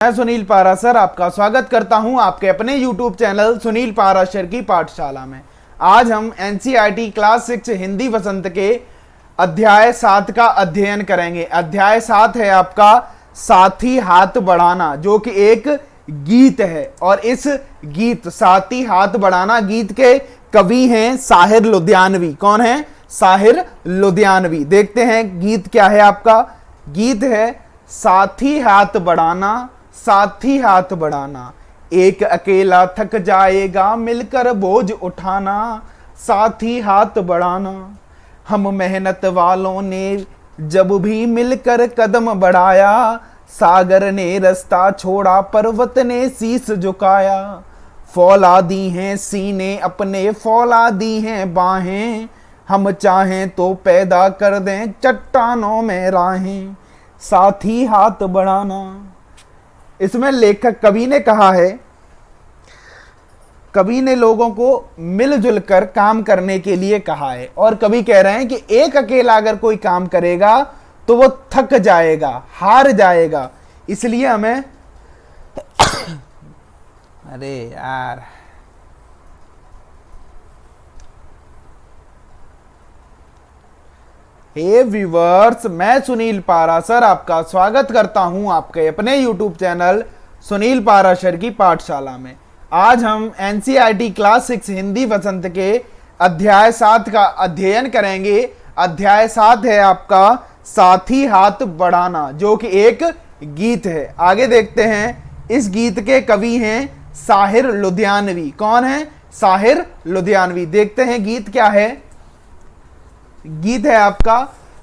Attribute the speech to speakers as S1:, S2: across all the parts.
S1: मैं सुनील पाराशर आपका स्वागत करता हूं आपके अपने YouTube चैनल सुनील पाराशर की पाठशाला में। आज हम NCERT क्लास 6 हिंदी वसंत के अध्याय 7 का अध्ययन करेंगे। अध्याय 7 है आपका साथी हाथ बढ़ाना, जो कि एक गीत है। और इस गीत साथी हाथ बढ़ाना गीत के कवि हैं साहिर लुधियानवी। कौन है? साहिर लुधियानवी। देखते हैं गीत क्या है आपका। गीत है साथी हाथ बढ़ाना, साथी हाथ बढ़ाना, एक अकेला थक जाएगा मिलकर बोझ उठाना, साथी हाथ बढ़ाना। हम मेहनत वालों ने जब भी मिलकर कदम बढ़ाया, सागर ने रास्ता छोड़ा पर्वत ने शीश झुकाया। फौला दी हैं सीने अपने, फौला दी हैं बाहें, हम चाहें तो पैदा कर दें चट्टानों में राहें, साथी हाथ बढ़ाना। इसमें लेखक कवि ने कहा है, कवि ने लोगों को मिलजुल कर काम करने के लिए कहा है। और कवि कह रहे हैं कि एक अकेला अगर कोई काम करेगा तो वो थक जाएगा, हार जाएगा। इसलिए हमें अरे यार, हे व्यूवर्स, मैं सुनील पाराशर आपका स्वागत करता हूं आपके अपने YouTube चैनल सुनील पाराशर की पाठशाला में। आज हम NCERT क्लास 6 हिंदी वसंत के अध्याय 7 का अध्ययन करेंगे। अध्याय 7 है आपका साथी हाथ बढ़ाना, जो कि एक गीत है। आगे देखते हैं। इस गीत के कवि हैं साहिर लुधियानवी। कौन है? साहिर लुधियानवी। देखते हैं गीत क्या है। गीत है आपका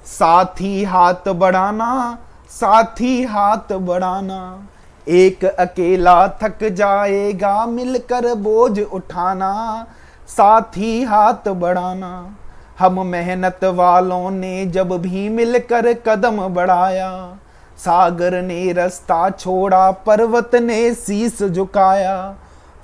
S1: साथी हाथ बढ़ाना, साथी हाथ बढ़ाना, एक अकेला थक जाएगा मिलकर बोझ उठाना, साथी हाथ बढ़ाना। हम मेहनत वालों ने जब भी मिलकर कदम बढ़ाया, सागर ने रास्ता छोड़ा पर्वत ने शीश झुकाया।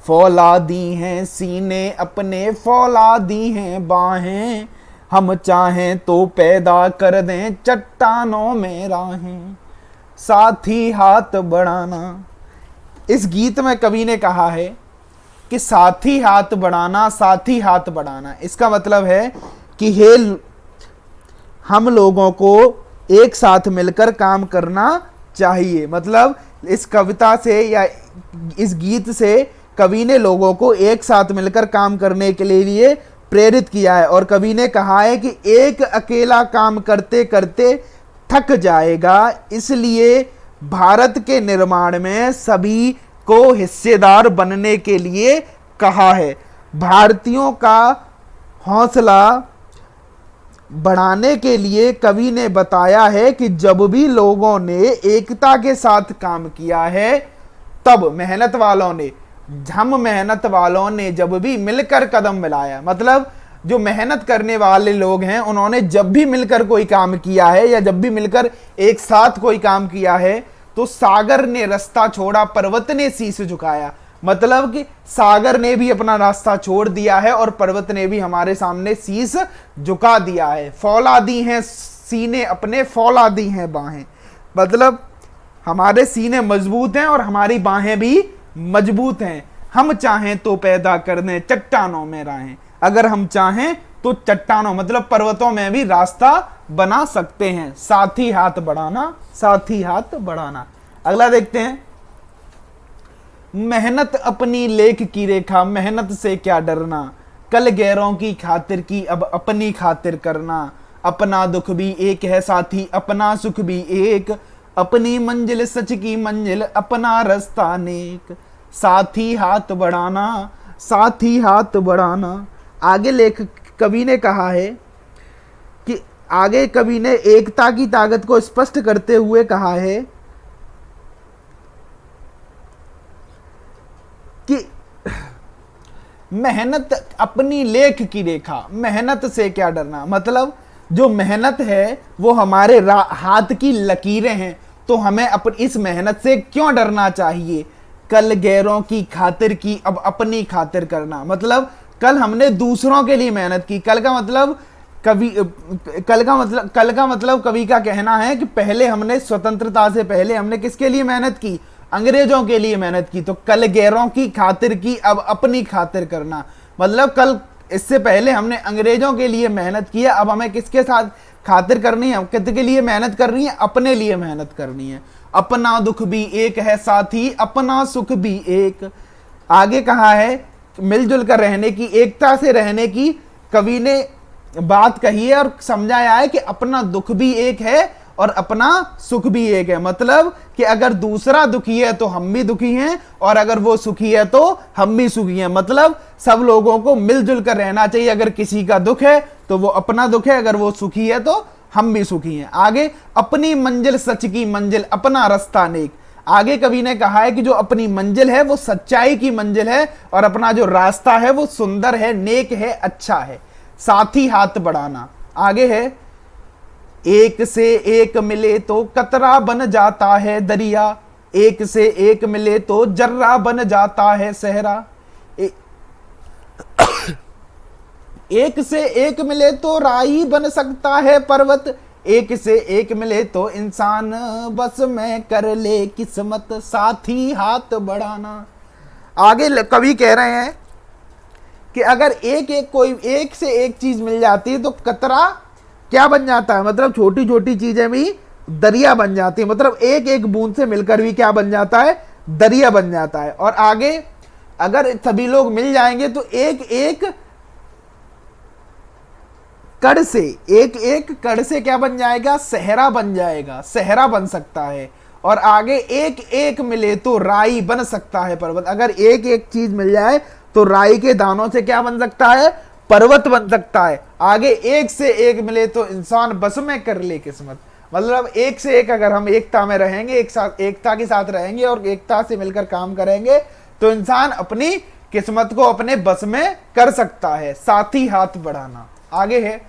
S1: फौला दी हैं सीने अपने, फौला दी हैं बाहें, हम चाहें तो पैदा कर दें चट्टानों में राहें, साथी हाथ बढ़ाना। इस गीत में कवि ने कहा है कि साथी हाथ बढ़ाना, साथी हाथ बढ़ाना। इसका मतलब है कि हम लोगों को एक साथ मिलकर काम करना चाहिए। मतलब इस कविता से या इस गीत से कवि ने लोगों को एक साथ मिलकर काम करने के लिए प्रेरित किया है। और कवि ने कहा है कि एक अकेला काम करते करते थक जाएगा, इसलिए भारत के निर्माण में सभी को हिस्सेदार बनने के लिए कहा है। भारतीयों का हौसला बढ़ाने के लिए कवि ने बताया है कि जब भी लोगों ने एकता के साथ काम किया है, तब हम मेहनत वालों ने जब भी मिलकर कदम मिलाया, मतलब जो मेहनत करने वाले लोग हैं उन्होंने जब भी मिलकर कोई काम किया है या जब भी मिलकर एक साथ कोई काम किया है, तो सागर ने रास्ता छोड़ा पर्वत ने शीश झुकाया। मतलब कि सागर ने भी अपना रास्ता छोड़ दिया है और पर्वत ने भी हमारे सामने शीश झुका दिया है। फौला दी हैं सीने अपने, फौला दी हैं बाहें, मतलब हमारे सीने मजबूत हैं और हमारी बाहें भी मजबूत हैं। हम चाहें तो पैदा कर दें चट्टानों में राहें, अगर हम चाहें तो चट्टानों मतलब पर्वतों में भी रास्ता बना सकते हैं। साथी हाथ बढ़ाना, साथी हाथ बढ़ाना। अगला देखते हैं। मेहनत अपनी लेख की रेखा, मेहनत से क्या डरना, कल गैरों की खातिर की अब अपनी खातिर करना, अपना दुख भी एक है साथी अपना सुख भी एक, अपनी मंजिल सच की मंजिल अपना रास्ता नेक, साथी हाथ बढ़ाना, साथी हाथ बढ़ाना। आगे कवि ने कहा है कि आगे कवि ने एकता की ताकत को स्पष्ट करते हुए कहा है कि मेहनत अपनी लेख की रेखा, मेहनत से क्या डरना, मतलब जो मेहनत है वो हमारे हाथ की लकीरें हैं, तो हमें इस मेहनत से क्यों डरना चाहिए। कल गैरों की खातिर की अब अपनी खातिर करना, मतलब कल हमने दूसरों के लिए मेहनत की। कल का मतलब कवि का कहना है कि पहले हमने स्वतंत्रता से पहले हमने किसके लिए मेहनत की? अंग्रेजों के लिए मेहनत की, तो कल गैरों की खातिर की अब अपनी खातिर करना। मतलब कल इससे पहले हमने अंग्रेजों के लिए मेहनत की है, अब हमें किसके साथ खातिर करनी है, किसके लिए मेहनत करनी है, अपने लिए मेहनत करनी है। अपना दुख भी एक है साथी, अपना सुख भी एक। आगे कहा है मिलजुल कर रहने की, एकता से रहने की कवि ने बात कही है और समझाया है कि अपना दुख भी एक है और अपना सुख भी एक है। मतलब कि अगर दूसरा दुखी है तो हम भी दुखी हैं, और अगर वो सुखी है तो हम भी सुखी हैं। मतलब सब लोगों को मिलजुल कर रहना चाहिए। अगर किसी का दुख है तो वो अपना दुख है, अगर वो सुखी है तो हम भी सुखी हैं। आगे अपनी मंजिल सच की मंजिल, अपना रास्ता नेक। आगे कवि ने कहा है कि जो अपनी मंजिल है वो सच्चाई की मंजिल है, और अपना जो रास्ता है वो सुंदर है, नेक है, अच्छा है। साथी हाथ बढ़ाना। आगे है एक से एक मिले तो कतरा बन जाता है दरिया, एक से एक मिले तो जर्रा बन जाता है सहरा। एक से एक मिले तो राई बन सकता है पर्वत, एक से एक मिले तो इंसान बस में कर ले किस्मत। साथी हाथ बढ़ाना। आगे कवि कह रहे हैं कि अगर एक से एक चीज मिल जाती है तो कतरा क्या बन जाता है, मतलब छोटी छोटी चीजें भी दरिया बन जाती है। मतलब एक एक बूंद से मिलकर भी क्या बन जाता है, दरिया बन जाता है। और आगे अगर सभी लोग मिल जाएंगे तो एक एक कड़ से क्या बन जाएगा, सहरा बन जाएगा, सहरा बन सकता है। और आगे एक एक मिले तो राई बन सकता है पर्वत। अगर एक एक चीज मिल जाए तो राई के दानों से क्या बन सकता है, पर्वत बन सकता है। आगे एक से एक मिले तो इंसान बस में कर ले किस्मत। मतलब एक से एक अगर हम एकता में रहेंगे, एकता के साथ रहेंगे और एकता से मिलकर काम करेंगे तो इंसान अपनी किस्मत को अपने बस में कर सकता है। साथी हाथ बढ़ाना। आगे है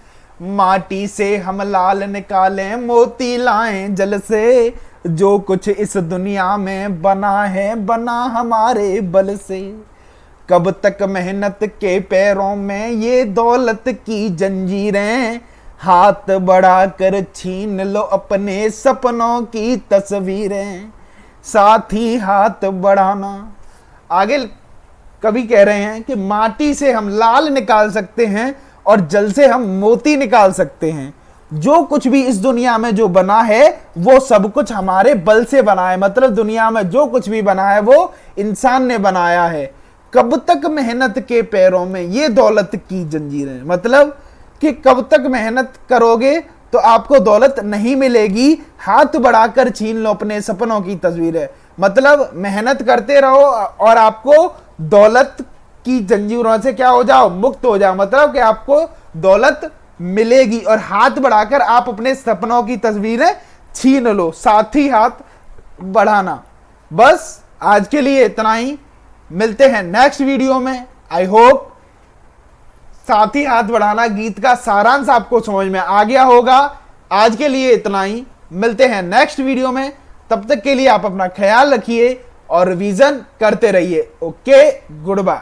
S1: माटी से हम लाल निकालें मोती लाएं जल से, जो कुछ इस दुनिया में बना है बना हमारे बल से। कब तक मेहनत के पैरों में ये दौलत की जंजीरें, हाथ बढ़ाकर छीन लो अपने सपनों की तस्वीरें। साथी हाथ बढ़ाना। आगे कवि कह रहे हैं कि माटी से हम लाल निकाल सकते हैं और जल से हम मोती निकाल सकते हैं। जो कुछ भी इस दुनिया में जो बना है वो सब कुछ हमारे बल से बना है। मतलब दुनिया में जो कुछ भी बना है वो इंसान ने बनाया है। कब तक मेहनत के पैरों में ये दौलत की जंजीरें, मतलब कि कब तक मेहनत करोगे तो आपको दौलत नहीं मिलेगी, हाथ बढ़ाकर छीन लो अपने सपनों की तस्वीरें। मतलब मेहनत करते रहो और आपको दौलत की जंजीरों से क्या हो जाओ, मुक्त हो जाओ। मतलब कि आपको दौलत मिलेगी और हाथ बढ़ाकर आप अपने सपनों की तस्वीरें छीन लो। साथी हाथ बढ़ाना। बस आज के लिए इतना ही, मिलते हैं नेक्स्ट वीडियो में। आई होप साथी हाथ बढ़ाना गीत का सारांश आपको समझ में आ गया होगा। आज के लिए इतना ही, मिलते हैं नेक्स्ट वीडियो में। तब तक के लिए आप अपना ख्याल रखिए और रिवीजन करते रहिए। Okay, good bye.